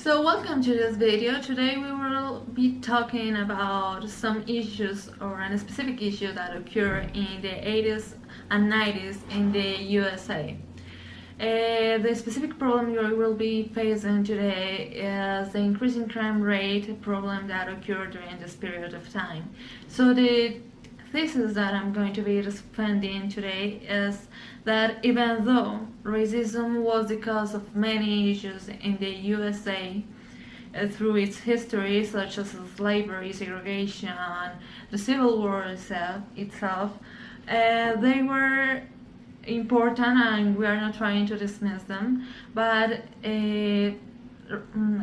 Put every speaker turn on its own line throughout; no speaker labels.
So welcome to this video. Today we will be talking about some issues or a specific issue that occur in the 80s and 90s in the USA. The specific problem we will be facing today is the increasing crime rate problem that occurred during this period of time. So the thesis that I'm going to be defending today is that even though racism was the cause of many issues in the USA through its history, such as slavery, segregation, the Civil War itself, they were important and we are not trying to dismiss them, but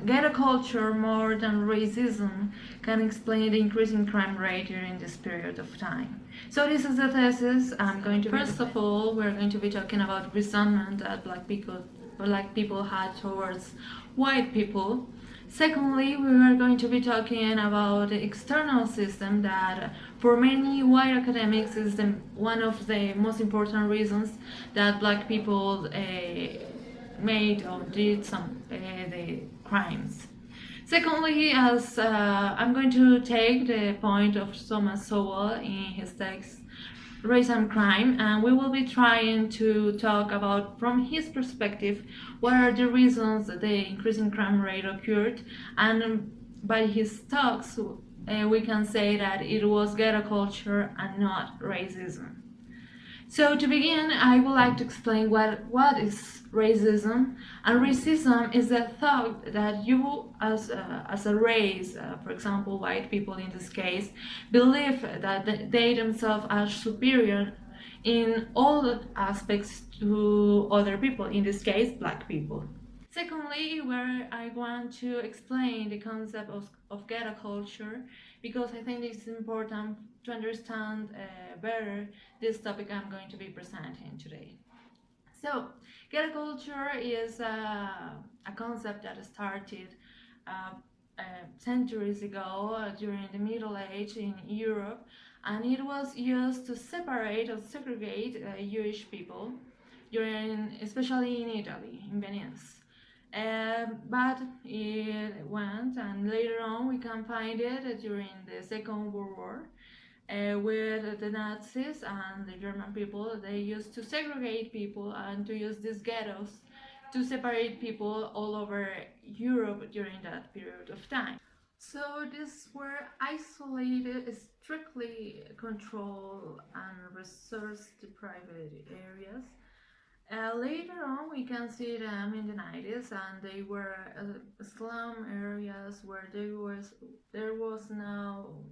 ghetto culture more than racism can explain the increasing crime rate during this period of time. So this is the thesis I'm going to First of all, we're going to be talking about resentment that black people had towards white people. Secondly, we are going to be talking about the external system that for many white academics is one of the most important reasons that black people made or did some the crimes. Secondly, as I'm going to take the point of Thomas Sowell in his text Race and Crime, and we will be trying to talk about from his perspective what are the reasons the increasing crime rate occurred, and by his talks we can say that it was ghetto culture and not racism. So to begin, I would like to explain what is racism. And racism is the thought that you as a race, for example white people in this case, believe that they themselves are superior in all aspects to other people, in this case black people. Secondly, where I want to explain the concept of ghetto culture, because I think it's important to understand better this topic I'm going to be presenting today. So, ghetto culture is a concept that started centuries ago during the Middle Age in Europe, and it was used to separate or segregate Jewish people, especially in Italy, in Venice. But it went, and later on we can find it during the Second World War, with the Nazis and the German people. They used to segregate people and to use these ghettos to separate people all over Europe during that period of time. So these were isolated, strictly controlled and resource-deprived areas. Later on, we can see them in the 90s, and they were slum areas where there was no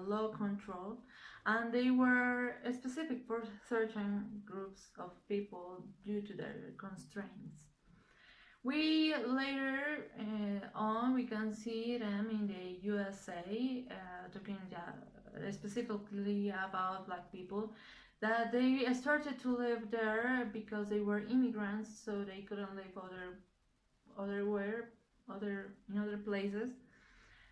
law control, and they were specific for certain groups of people due to their constraints. We later on we can see them in the USA, talking specifically about black people, that they started to live there because they were immigrants, so they couldn't live in other places.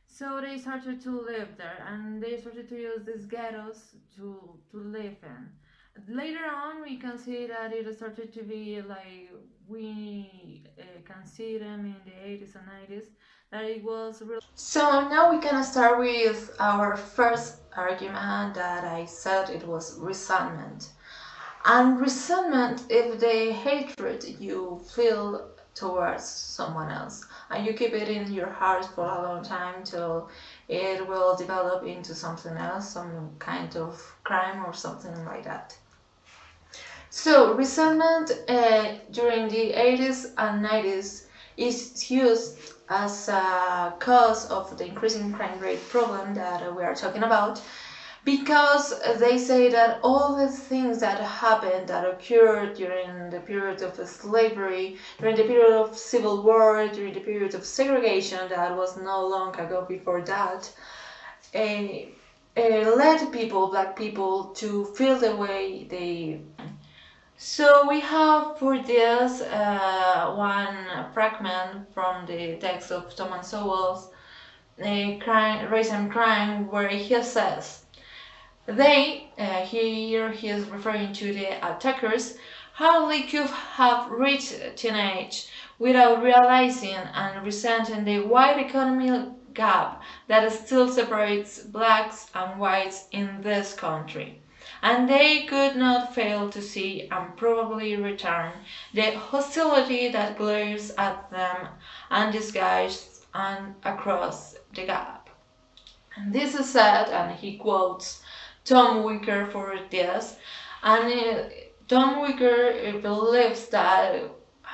So they started to live there, and they started to use these ghettos to live in. Later on, we can see that it started to be like we can see them in the 80s and 90s, that it was real. So now we can start with our first argument that I said it was resentment. And resentment is the hatred you feel towards someone else, and you keep it in your heart for a long time till it will develop into something else, some kind of crime or something like that. So resentment during the 80s and 90s is used as a cause of the increasing crime rate problem that we are talking about, because they say that all the things that happened, that occurred during the period of slavery, during the period of civil war, during the period of segregation that was no long ago before that, led people, black people, to feel the way they. So we have for this one fragment from the text of Thomas Sowell's Race and Crime, where he says, they, here he is referring to the attackers, hardly could have reached teenage without realizing and resenting the wide economic gap that still separates blacks and whites in this country. And they could not fail to see and probably return the hostility that glares at them undisguised and across the gap. And this is said, and he quotes Tom Wicker for this, and Tom Wicker believes that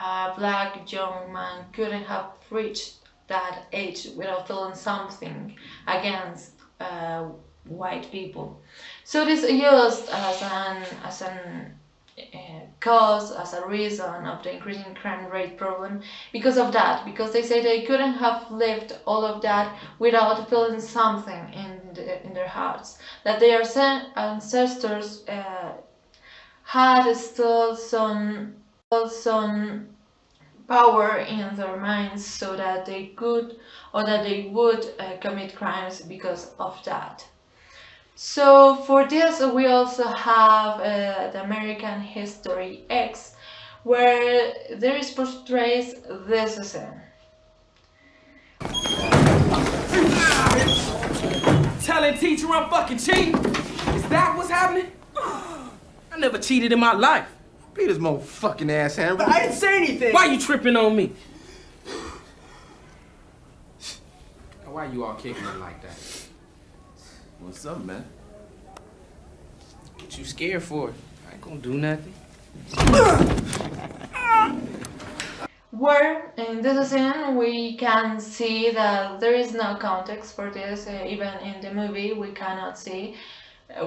a black young man couldn't have reached that age without feeling something against white people. So this is used as an cause, as a reason of the increasing crime rate problem because of that, because they say they couldn't have lived all of that without feeling something in their hearts, that their ancestors had still some power in their minds so that they could or that they would commit crimes because of that. So for this we also have the American History X, where there is portrays this scene.
Telling teacher I'm fucking cheating? Is that what's happening? I never cheated in my life.
Peter's more fucking ass hand.
But I didn't say anything. Why you tripping on me? Why you all kicking me like that?
What's up, man?
What you scared for? I ain't gonna do nothing.
Where in this scene we can see that there is no context for this, even in the movie we cannot see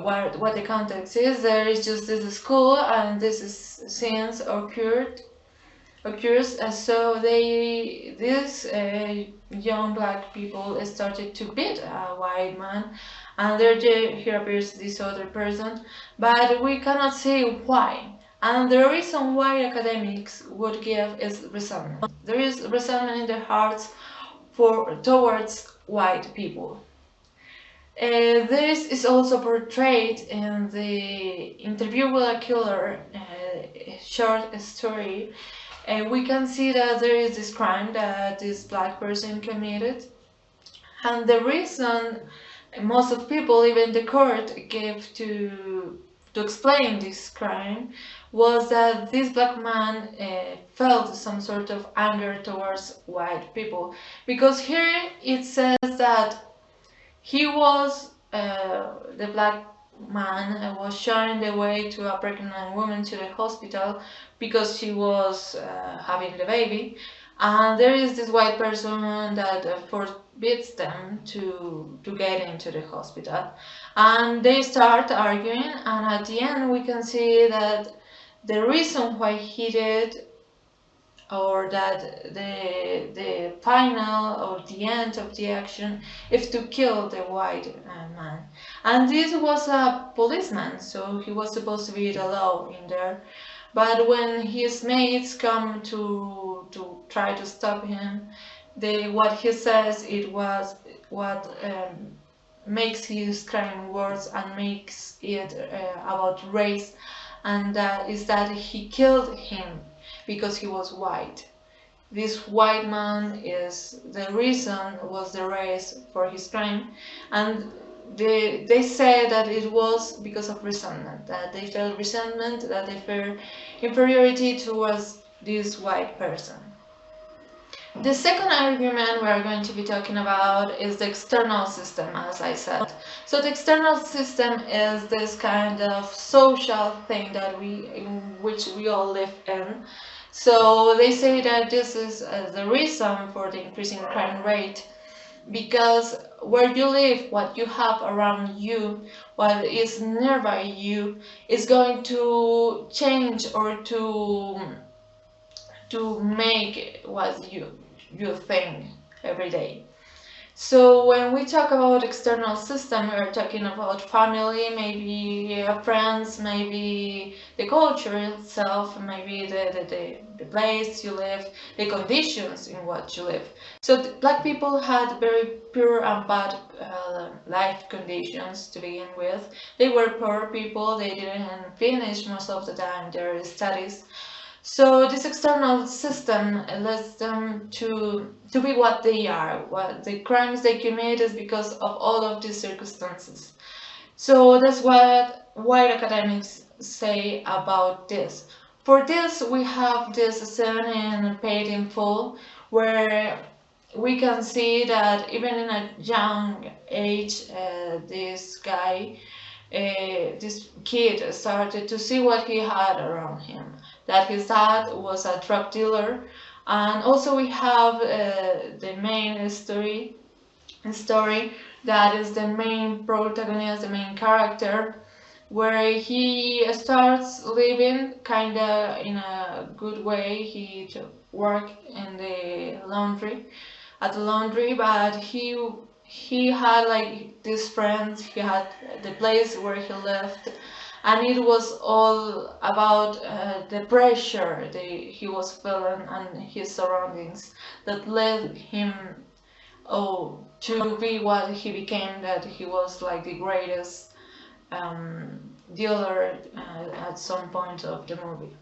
what the context is. There is just this school and this is scenes occurs, so these young black people started to beat a white man, and here appears this other person, but we cannot see why. And the reason why academics would give is resentment. There is resentment in their hearts towards white people. This is also portrayed in the Interview with a Killer short story. We can see that there is this crime that this black person committed, and the reason most of people, even the court, gave to explain this crime was that this black man felt some sort of anger towards white people, because here it says that he was the black man was showing the way to a pregnant woman to the hospital because she was having the baby, and there is this white person that forbids them to get into the hospital, and they start arguing, and at the end we can see that the reason why he did, or that the final or the end of the action is to kill the white man. And this was a policeman, so he was supposed to be the law in there. But when his mates come to try to stop him, what he says it was what makes his crime worse and makes it about race, and that is that he killed him because he was white. This white man is the reason, was the race for his crime, and they say that it was because of resentment, that they felt resentment, that they felt inferiority towards this white person. The second argument we are going to be talking about is the external system, as I said. So the external system is this kind of social thing that in which we all live in. So they say that this is the reason for the increasing crime rate, because where you live, what you have around you, what is nearby you, is going to change or to make what you think every day. So when we talk about external system, we are talking about family, maybe friends, maybe the culture itself, maybe the place you live, the conditions in what you live. So black people had very poor and bad life conditions to begin with. They were poor people, they didn't finish most of the time their studies. So this external system lets them to be what they are. What the crimes they commit is because of all of these circumstances. So that's what white academics say about this. For this, we have this scene in Paid in Full, where we can see that even in a young age, this guy, this kid started to see what he had around him. That his dad was a drug dealer, and also we have the main story that is the main protagonist, the main character, where he starts living kinda in a good way. He work in the laundry, at the laundry, but he had like these friends. He had the place where he lived, and it was all about the pressure he was feeling and his surroundings that led him to be what he became, that he was like the greatest dealer at some point of the movie.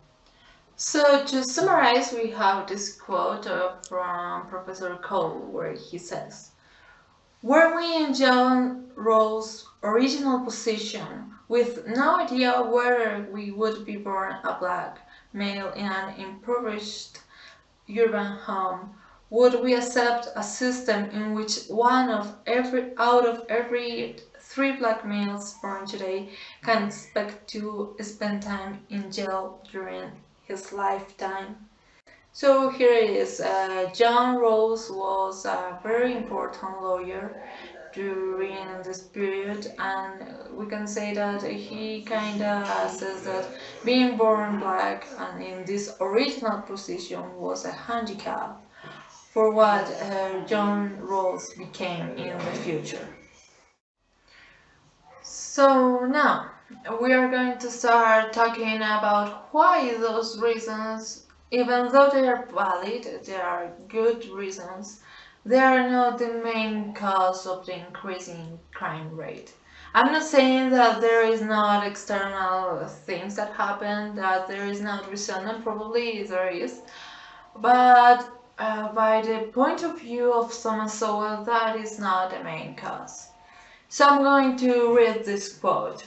So to summarize, we have this quote from Professor Cole where he says, "Were we in John Rawls' original position, with no idea whether we would be born a black male in an impoverished urban home, would we accept a system in which out of every three black males born today can expect to spend time in jail during his lifetime?" So here it is. John Rawls was a very important lawyer during this period, and we can say that he kinda says that being born black and in this original position was a handicap for what John Rawls became in the future. So now we are going to start talking about why those reasons, even though they are valid, they are good reasons, they are not the main cause of the increasing crime rate. I'm not saying that there is not external things that happen, that there is not resentment, probably there is, but by the point of view of Thomas Sowell, that is not the main cause. So I'm going to read this quote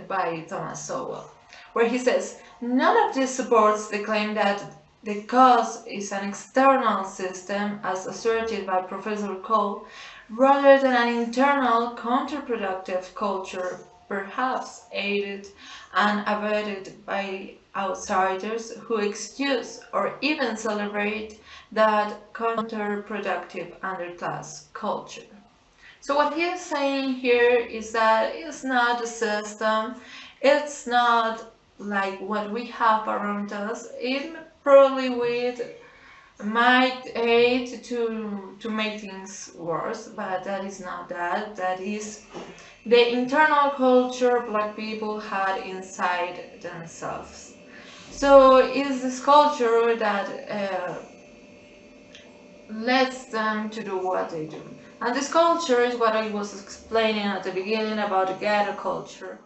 by Thomas Sowell, where he says, "None of this supports the claim that the cause is an external system, as asserted by Professor Cole, rather than an internal, counterproductive culture, perhaps aided and abetted by outsiders who excuse or even celebrate that counterproductive underclass culture." So what he is saying here is that it's not the system, it's not like what we have around us. It probably might aid to make things worse, but that is not that. That is the internal culture black people had inside themselves. So it's this culture that lets them to do what they do. And this culture is what I was explaining at the beginning about the ghetto culture.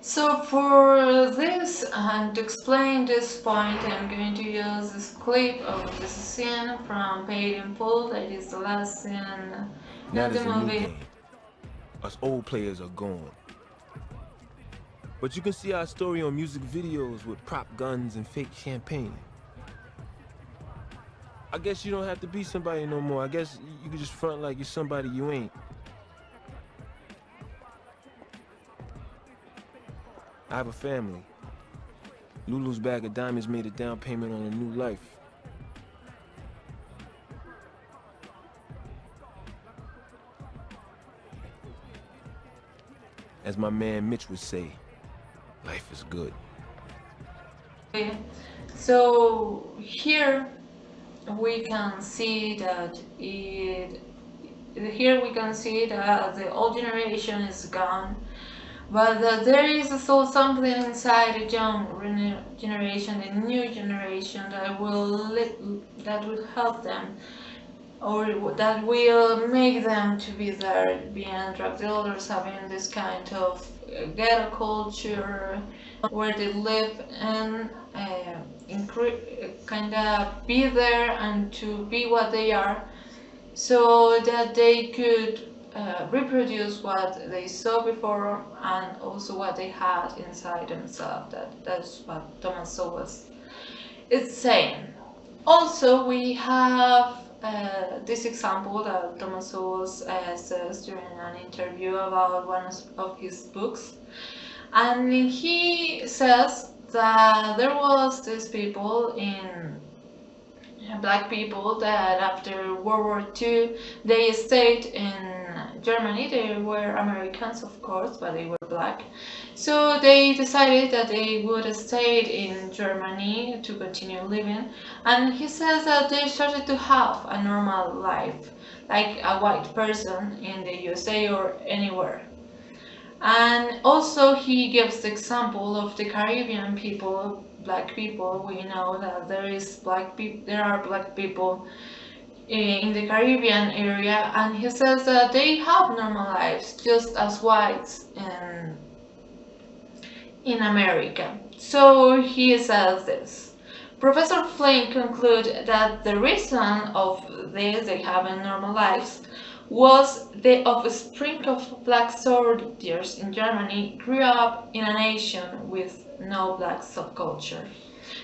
So for this, and to explain this point, I'm going to use this clip of this scene from Paid in Full, that is the last scene
Now
in the
there's a new
movie.
game. Us old players are gone. But you can see our story on music videos with prop guns and fake champagne. I guess you don't have to be somebody no more. I guess you can just front like you're somebody you ain't. I have a family. Lulu's bag of diamonds made a down payment on a new life. As my man Mitch would say, life is good.
So here we can see that the old generation is gone, but there is still something inside the young generation, the new generation that will help them, or that will make them to be there, being drug dealers, having this kind of ghetto culture, where they live and kind of be there and to be what they are, so that they could reproduce what they saw before and also what they had inside themselves. That's what Thomas Sowell is saying. Also, we have this example that Thomas Sowell says during an interview about one of his books, and he says that there was these people in black people that after World War II they stayed in Germany. They were Americans, of course, but they were black. So they decided that they would stay in Germany to continue living. And he says that they started to have a normal life, like a white person in the USA or anywhere. And also he gives the example of the Caribbean people, black people. We know that there are black people in the Caribbean area, and he says that they have normal lives just as whites in America. So he says this. Professor Flynn concluded that the reason of this, they having normal lives, was the offspring of black soldiers in Germany grew up in a nation with no black subculture.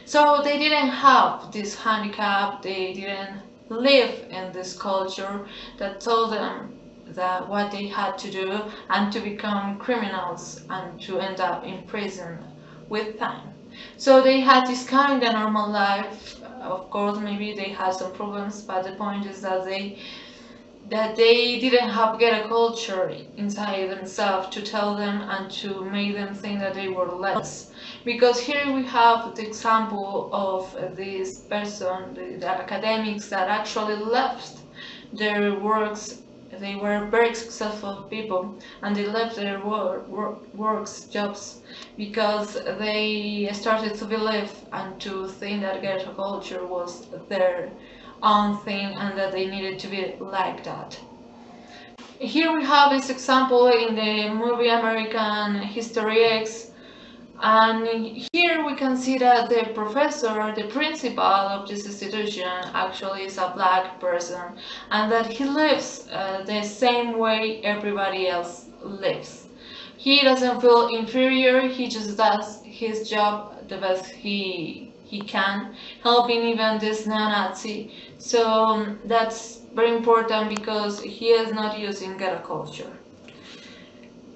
So they didn't have this handicap, they didn't live in this culture that told them that what they had to do and to become criminals and to end up in prison with time. So they had this kind of normal life. Of course, maybe they had some problems, but the point is that they didn't have get a culture inside themselves to tell them and to make them think that they were less. Because here we have the example of this person, the academics that actually left their works. They were very successful people and they left their works, jobs, because they started to believe and to think that ghetto culture was their own thing and that they needed to be like that. Here we have this example in the movie American History X, and here we can see that the professor, the principal of this institution, actually is a black person, and that he lives the same way everybody else lives. He doesn't feel inferior, he just does his job the best he can, helping even this neo-Nazi. So that's very important because he is not using ghetto culture.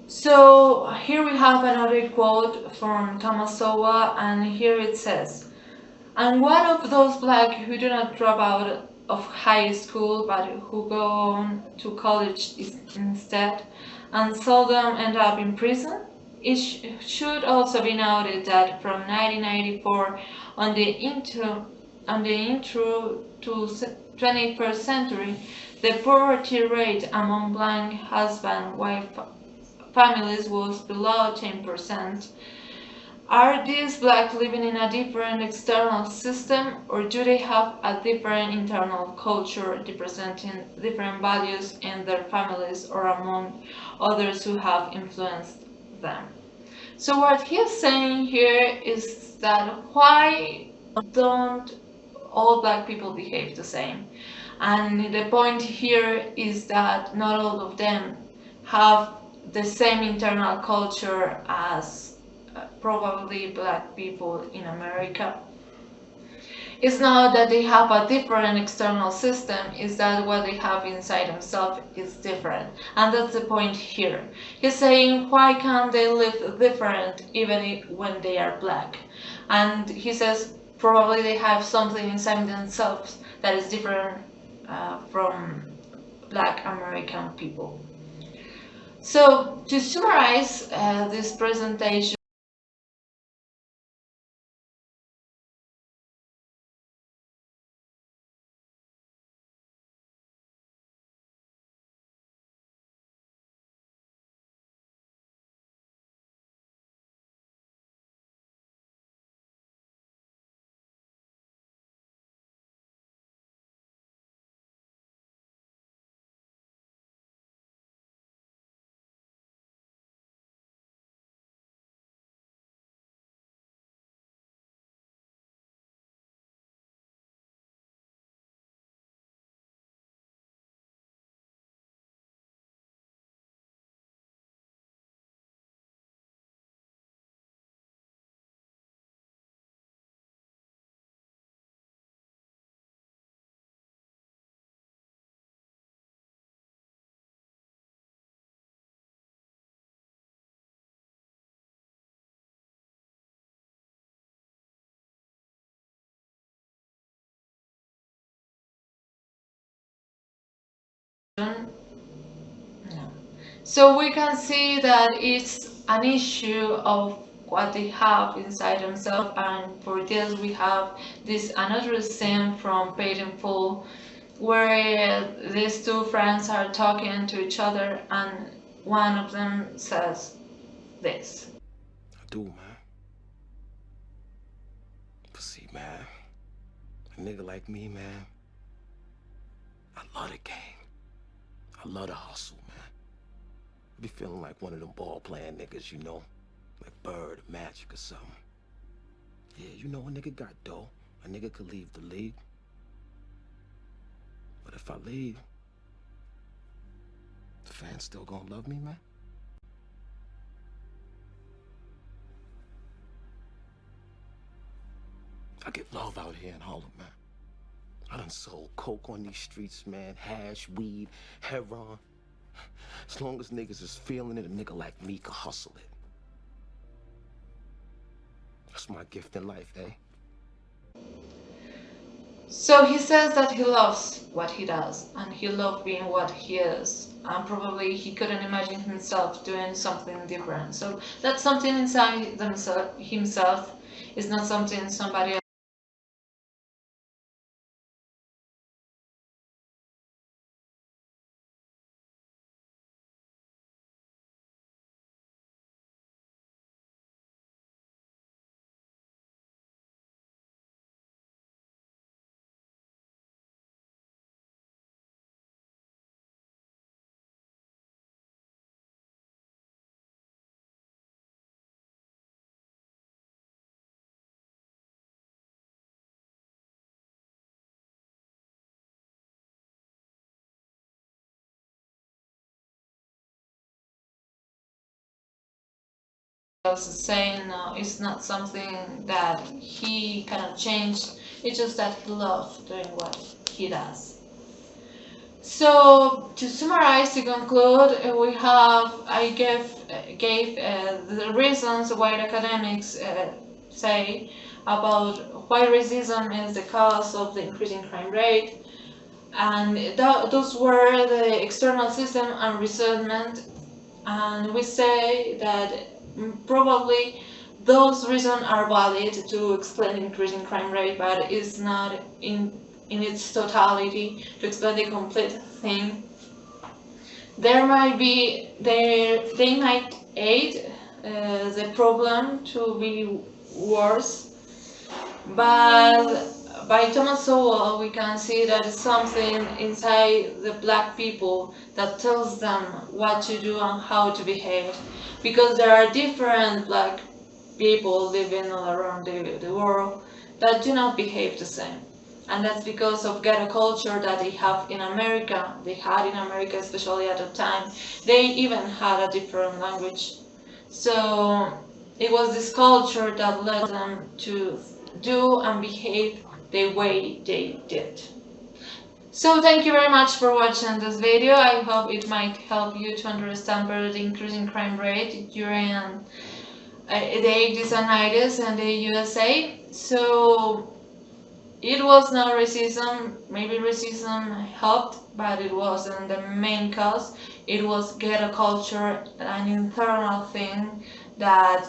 So here we have another quote from Thomas Sowell, and here it says, "And one of those black who do not drop out of high school but who go on to college instead, and seldom end up in prison." It should also be noted that from 1994 on the intro to 21st century, the poverty rate among black husband-wife families was below 10%. Are these blacks living in a different external system, or do they have a different internal culture representing different values in their families or among others who have influenced them? So what he's saying here is that why don't all black people behave the same? And the point here is that not all of them have the same internal culture as probably black people in America. It's not that they have a different external system, it's that what they have inside themselves is different. And that's the point here. He's saying, why can't they live different even when they are black? And he says, probably they have something inside themselves that is different from black American people. So to summarize this presentation, No. So we can see that it's an issue of what they have inside themselves, and for this we have this another scene from Paid in Full where these two friends are talking to each other and one of them says this.
I do, man. But see, man, a nigga like me, man, I love the game. I love the hustle, man. I be feeling like one of them ball-playing niggas, you know? Like Bird, Magic, or something. Yeah, you know, a nigga got dough. A nigga could leave the league. But if I leave, the fans still gonna love me, man? I get love out here in Harlem, man. I done sold coke on these streets, man. Hash, weed, heroin. As long as niggas is feeling it, a nigga like me can hustle it. That's my gift in life, eh?
So he says that he loves what he does and he loves being what he is, and probably he couldn't imagine himself doing something different. So that's something inside himself. It's not something somebody else is saying. No, it's not something that he cannot change. It's just that he loves doing what he does. So to summarize, to conclude, I gave the reasons why the academics say about why racism is the cause of the increasing crime rate, and those were the external system and resentment. And we say that probably those reasons are valid to explain increasing crime rate, but it's not in its totality to explain the complete thing. They might aid the problem to be worse, but by Thomas Sowell we can see that it's something inside the black people that tells them what to do and how to behave, because there are different black people living all around the world that do not behave the same. And that's because of ghetto culture that they have in America. They had in America, especially at the time. They even had a different language. So it was this culture that led them to do and behave the way they did. So thank you very much for watching this video. I hope it might help you to understand better the increasing crime rate during the 80s and 90s in the USA. So it was not racism. Maybe racism helped, but it wasn't the main cause. It was ghetto culture, an internal thing that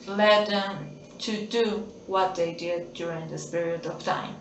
led them to do what they did during this period of time.